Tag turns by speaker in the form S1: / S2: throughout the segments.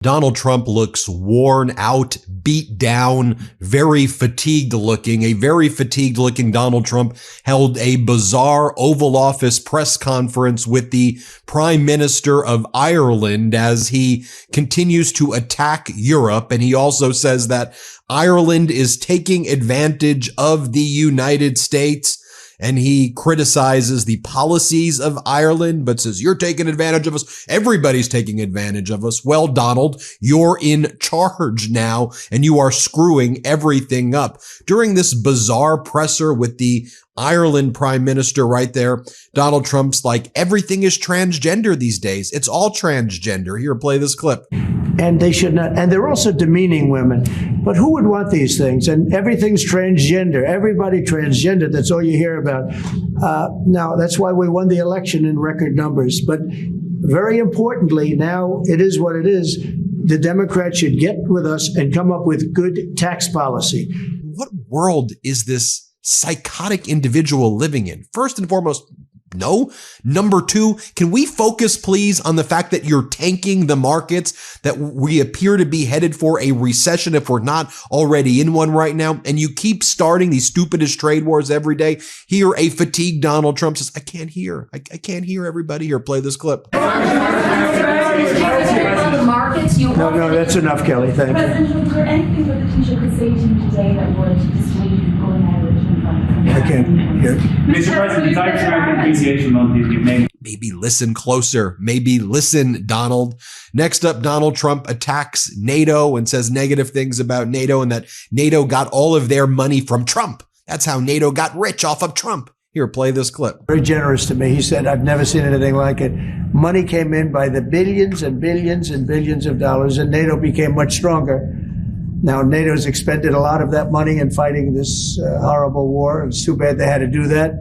S1: Donald Trump looks worn out, beat down, very fatigued looking. A very fatigued looking Donald Trump held a bizarre Oval Office press conference with the Prime Minister of Ireland as he continues to attack Europe. And he also says that Ireland is taking advantage of the United States. And he criticizes the policies of Ireland, but says, you're taking advantage of us. Everybody's taking advantage of us. Well, Donald, you're in charge now, and you are screwing everything up. During this bizarre presser with the Ireland prime minister right there, Donald Trump's like, everything is transgender these days. It's all transgender. Here, play this clip.
S2: And they should not, and they're also demeaning women. But who would want these things? And everything's transgender. Everybody transgender. That's all you hear about. Now, that's why we won the election in record numbers. But very importantly, now it is what it is. The Democrats should get with us and come up with good tax policy.
S1: What world is this psychotic individual living in? First and foremost, no. Number two, can we focus, please, on the fact that you're tanking the markets, that we appear to be headed for a recession if we're not already in one right now, and you keep starting these stupidest trade wars every day? Here, a fatigued Donald Trump says, I can't hear. I can't hear everybody. Here, play this clip.
S2: No, that's enough, Kelly. Thank you.
S3: President, is there anything that the teacher could say to you today that would dissuade you from going ahead with
S2: I can't hear.
S4: Mr. President, the Irish American Appreciation Month you've made.
S1: Maybe listen closer. Maybe listen, Donald. Next up, Donald Trump attacks NATO and says negative things about NATO and that NATO got all of their money from Trump. That's how NATO got rich, off of Trump. Here, play this clip.
S2: Very generous to me. He said, I've never seen anything like it. Money came in by the billions and billions and billions of dollars, and NATO became much stronger. Now, NATO's expended a lot of that money in fighting this horrible war. It's too bad they had to do that.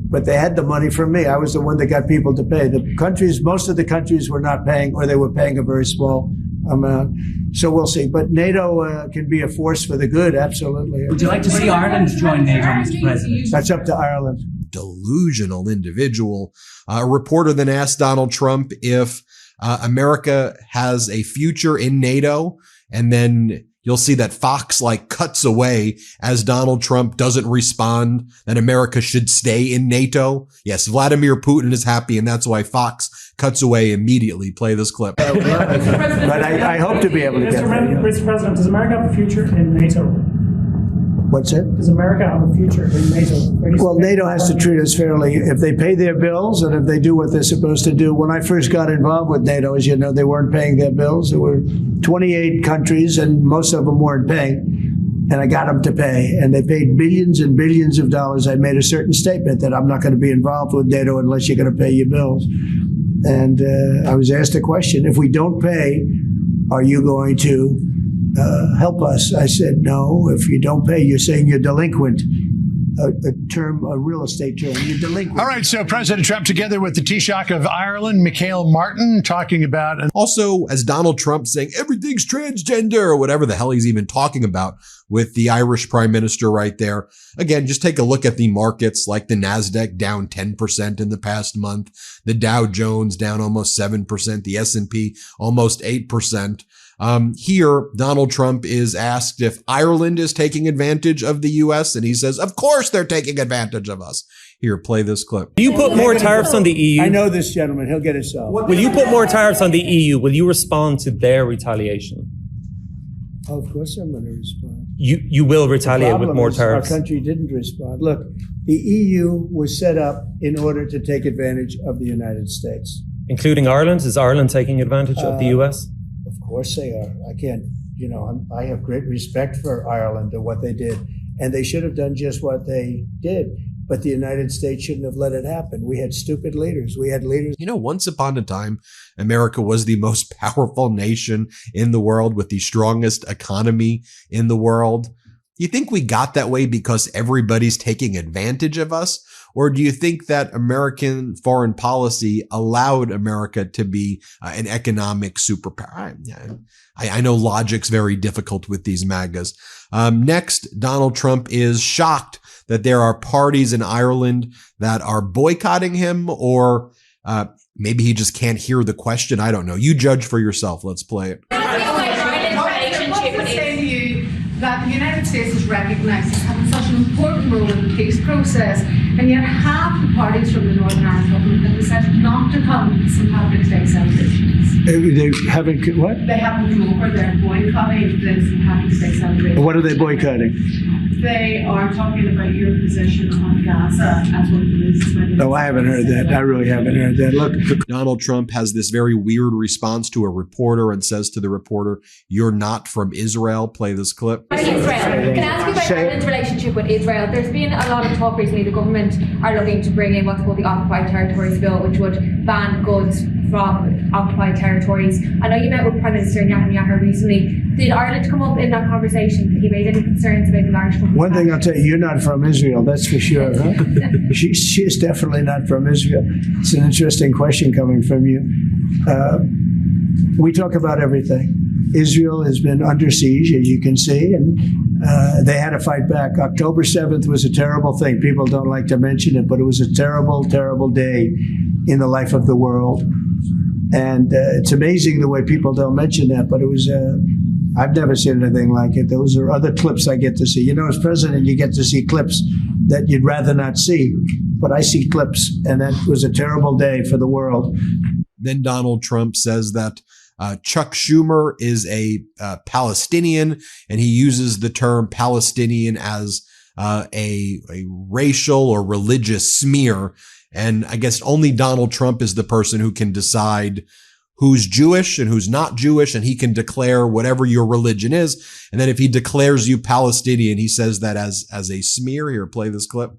S2: But they had the money from me. I was the one that got people to pay. The countries, most of the countries were not paying, or they were paying a very small amount. So we'll see. But NATO can be a force for the good, absolutely.
S5: Would you like to see Ireland join NATO, Mr. President?
S2: That's up to Ireland.
S1: Delusional individual. A reporter then asked Donald Trump if America has a future in NATO, and then you'll see that Fox cuts away as Donald Trump doesn't respond that America should stay in NATO. Yes, Vladimir Putin is happy, and that's why Fox cuts away immediately. Play this clip.
S2: But I hope to be able to get there.
S6: Mr. President, does America have a future in NATO?
S2: What's it?
S6: Does America have a future in NATO?
S2: Well, NATO has to treat us fairly. If they pay their bills and if they do what they're supposed to do. When I first got involved with NATO, as you know, they weren't paying their bills. There were 28 countries and most of them weren't paying. And I got them to pay. And they paid billions and billions of dollars. I made a certain statement that I'm not going to be involved with NATO unless you're going to pay your bills. And I was asked a question, if we don't pay, are you going to help us? I said, no, if you don't pay, you're saying you're delinquent. A real estate term, you're delinquent.
S7: All right, so President Trump together with the Taoiseach of Ireland, Michael Martin, talking about...
S1: Also, as Donald Trump saying, everything's transgender, or whatever the hell he's even talking about with the Irish prime minister right there. Again, just take a look at the markets, like the NASDAQ down 10% in the past month, the Dow Jones down almost 7%, the S&P almost 8%. Here, Donald Trump is asked if Ireland is taking advantage of the U.S., and he says, of course they're taking advantage of us. Here, play this clip.
S8: Will you put more tariffs on the EU?
S2: I know this gentleman. He'll get it solved.
S8: Will you put more tariffs on the EU? Will you respond to their retaliation?
S2: Oh, of course I'm going to respond.
S8: You will retaliate with more tariffs?
S2: Our country didn't respond. Look, the EU was set up in order to take advantage of the United States.
S8: Including Ireland? Is Ireland taking advantage of the U.S.?
S2: Of course they are. I can't, I have great respect for Ireland and what they did. And they should have done just what they did. But the United States shouldn't have let it happen. We had stupid leaders. We had leaders.
S1: Once upon a time, America was the most powerful nation in the world with the strongest economy in the world. You think we got that way because everybody's taking advantage of us? Or do you think that American foreign policy allowed America to be an economic superpower? I know logic's very difficult with these MAGAs. Next, Donald Trump is shocked that there are parties in Ireland that are boycotting him or Maybe he just can't hear the question. I don't know. You judge for yourself. Let's play it.
S9: That the United States is recognised as having such an important role in the peace process, and yet half the parties from the Northern Ireland government have decided not to come to St. Patrick's Day celebrations.
S2: They haven't, what?
S9: They haven't come over, they're boycotting the St. Patrick's Day celebration.
S2: What are they boycotting?
S9: They are talking about your position on Gaza as one of the reasons.
S2: No, I haven't heard that. I really haven't heard that. Look,
S1: Donald Trump has this very weird response to a reporter and says to the reporter, "You're not from Israel." Play this clip.
S10: Israel. Can I ask you about Ireland's relationship with Israel? There's been a lot of talk recently. The government are looking to bring in what's called the Occupied Territories Bill, which would ban goods from occupied territories. I know you met with Prime Minister Netanyahu recently. Did Ireland come up in that conversation? Did he raise any concerns about the large company?
S2: one thing I'll tell you, you're not from Israel, that's for sure, huh? She's definitely not from Israel. It's an interesting question coming from you. We talk about everything. Israel has been under siege, as you can see, and they had to fight back. October 7th was a terrible thing. People don't like to mention it, but it was a terrible, terrible day in the life of the world. And it's amazing the way people don't mention that, but it was, I've never seen anything like it. Those are other clips I get to see. You know, as president, you get to see clips that you'd rather not see, but I see clips, and that was a terrible day for the world.
S1: Then Donald Trump says that Chuck Schumer is a Palestinian, and he uses the term Palestinian as a racial or religious smear. And I guess only Donald Trump is the person who can decide who's Jewish and who's not Jewish, and he can declare whatever your religion is. And then if he declares you Palestinian, he says that as a smear. Here, play this clip.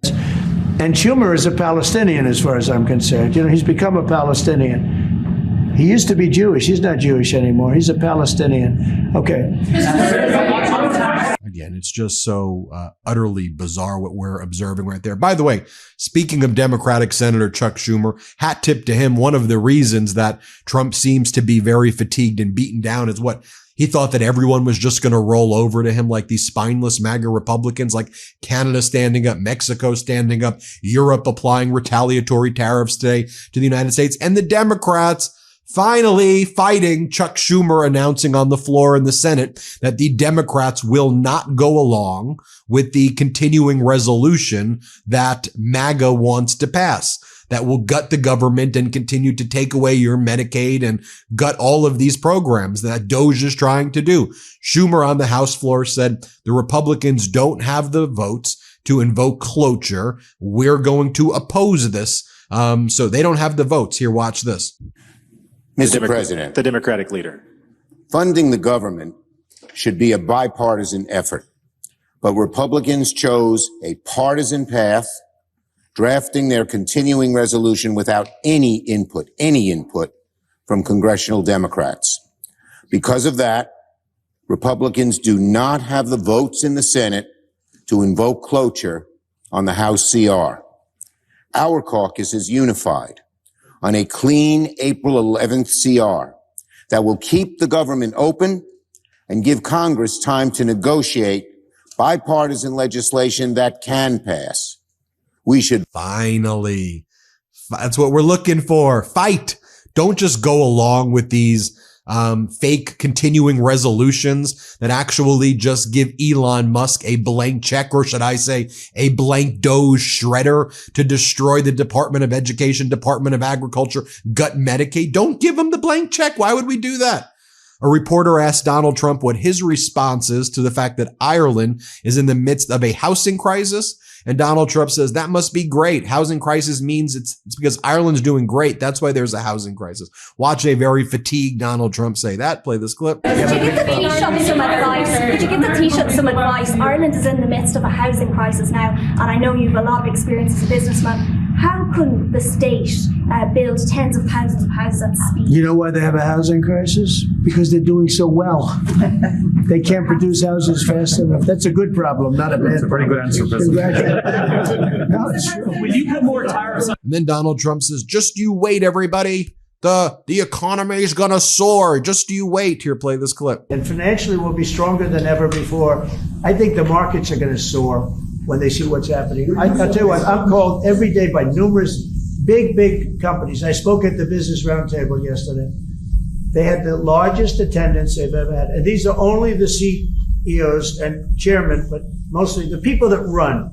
S2: And Schumer is a Palestinian as far as I'm concerned. You know, he's become a Palestinian. He used to be Jewish. He's not Jewish anymore. He's a Palestinian. Okay.
S1: Again, it's just so utterly bizarre what we're observing right there. By the way, speaking of Democratic Senator Chuck Schumer, hat tip to him. One of the reasons that Trump seems to be very fatigued and beaten down is what he thought that everyone was just going to roll over to him like these spineless MAGA Republicans, like Canada standing up, Mexico standing up, Europe applying retaliatory tariffs today to the United States, and the Democrats finally fighting Chuck Schumer announcing on the floor in the Senate that the Democrats will not go along with the continuing resolution that MAGA wants to pass that will gut the government and continue to take away your Medicaid and gut all of these programs that DOJ is trying to do. Schumer on the House floor said the Republicans don't have the votes to invoke cloture. We're going to oppose this. So they don't have the votes. Here, watch this.
S11: Mr. President,
S12: the Democratic leader.
S11: Funding the government should be a bipartisan effort, but Republicans chose a partisan path, drafting their continuing resolution without any input from congressional Democrats. Because of that, Republicans do not have the votes in the Senate to invoke cloture on the House CR. Our caucus is unified on a clean April 11th CR that will keep the government open and give Congress time to negotiate bipartisan legislation that can pass. We should
S1: finally, that's what we're looking for. Fight. Don't just go along with these fake continuing resolutions that actually just give Elon Musk a blank check, or should I say a blank Doge shredder to destroy the Department of Education, Department of Agriculture, gut Medicaid. Don't give him the blank check. Why would we do that? A reporter asked Donald Trump what his response is to the fact that Ireland is in the midst of a housing crisis. And Donald Trump says that must be great. Housing crisis means it's because Ireland's doing great. That's why there's a housing crisis. Watch a very fatigued Donald Trump say that. Play this clip.
S10: Could you give the Taoiseach some advice? Could you give the Taoiseach some advice? Ireland is in the midst of a housing crisis now, and I know you have a lot of experience as a businessman. How can the state build tens of thousands of houses at speed?
S2: You know why they have a housing crisis? Because they're doing so well. They can't produce houses fast enough. That's a good problem, not a bad problem. That's a pretty good answer, President. No, it's true.
S5: Will you put more tires on?
S1: And then Donald Trump says, just you wait, everybody. The economy is going to soar. Just you wait. Here, play this clip.
S2: And financially, we'll be stronger than ever before. I think the markets are going to soar when they see what's happening. I'll tell you what, I'm called every day by numerous big companies. I spoke at the Business Roundtable yesterday. They had the largest attendance they've ever had. And these are only the CEOs and chairmen, but mostly the people that run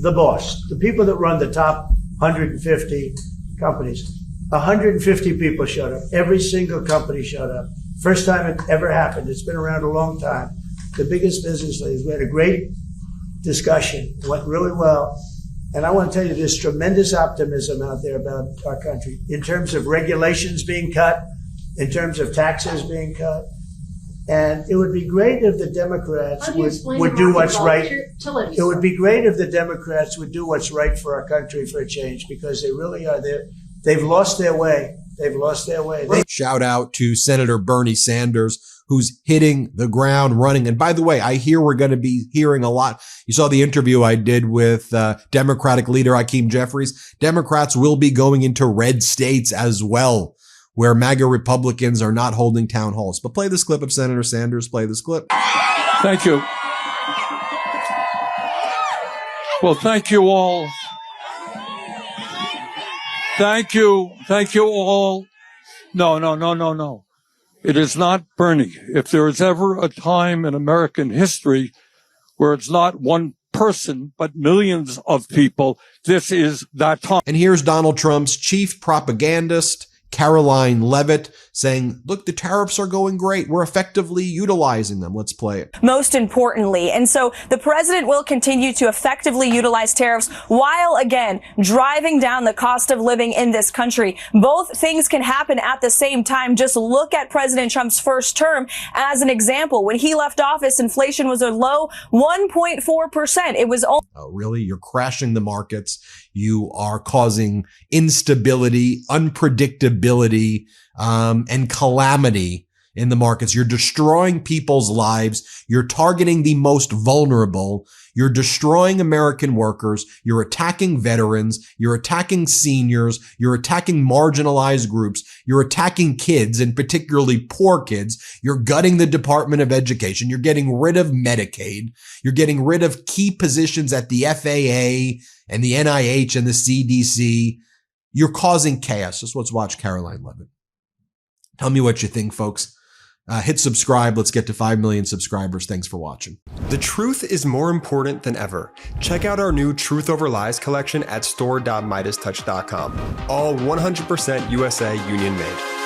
S2: the boss, the people that run the top 150 companies. 150 people showed up. Every single company showed up. First time it ever happened. It's been around a long time. The biggest business leaders. We had a great discussion. It went really well. And I want to tell you, there's tremendous optimism out there about our country in terms of regulations being cut, in terms of taxes being cut. And it would be great if the Democrats would do what's right. It would be great if the Democrats would do what's right for our country for a change, because they really are there. They've lost their way. They've lost their way.
S1: Shout out to Senator Bernie Sanders, who's hitting the ground running. And by the way, I hear we're going to be hearing a lot. You saw the interview I did with Democratic leader Hakeem Jeffries. Democrats will be going into red states as well, where MAGA Republicans are not holding town halls. But play this clip of Senator Sanders. Play this clip.
S12: Thank you. Well, thank you all. Thank you. Thank you all. No. It is not Bernie. If there is ever a time in American history where it's not one person, but millions of people, this is that time.
S1: And here's Donald Trump's chief propagandist, Caroline Leavitt, saying, look, the tariffs are going great. We're effectively utilizing them. Let's play it.
S13: Most importantly. And so the president will continue to effectively utilize tariffs while, again, driving down the cost of living in this country. Both things can happen at the same time. Just look at President Trump's first term as an example. When he left office, inflation was a low 1.4%. It was only...
S1: Oh, really? You're crashing the markets. You are causing instability, unpredictability, and calamity in the markets. You're destroying people's lives. You're targeting the most vulnerable. You're destroying American workers. You're attacking veterans. You're attacking seniors. You're attacking marginalized groups. You're attacking kids, and particularly poor kids. You're gutting the Department of Education. You're getting rid of Medicaid. You're getting rid of key positions at the FAA and the NIH and the CDC. You're causing chaos. Just let's watch Caroline Leavitt. Tell me what you think, folks. Hit subscribe. Let's get to 5 million subscribers. Thanks for watching.
S14: The truth is more important than ever. Check out our new Truth Over Lies collection at store.MeidasTouch.com. All 100% USA union made.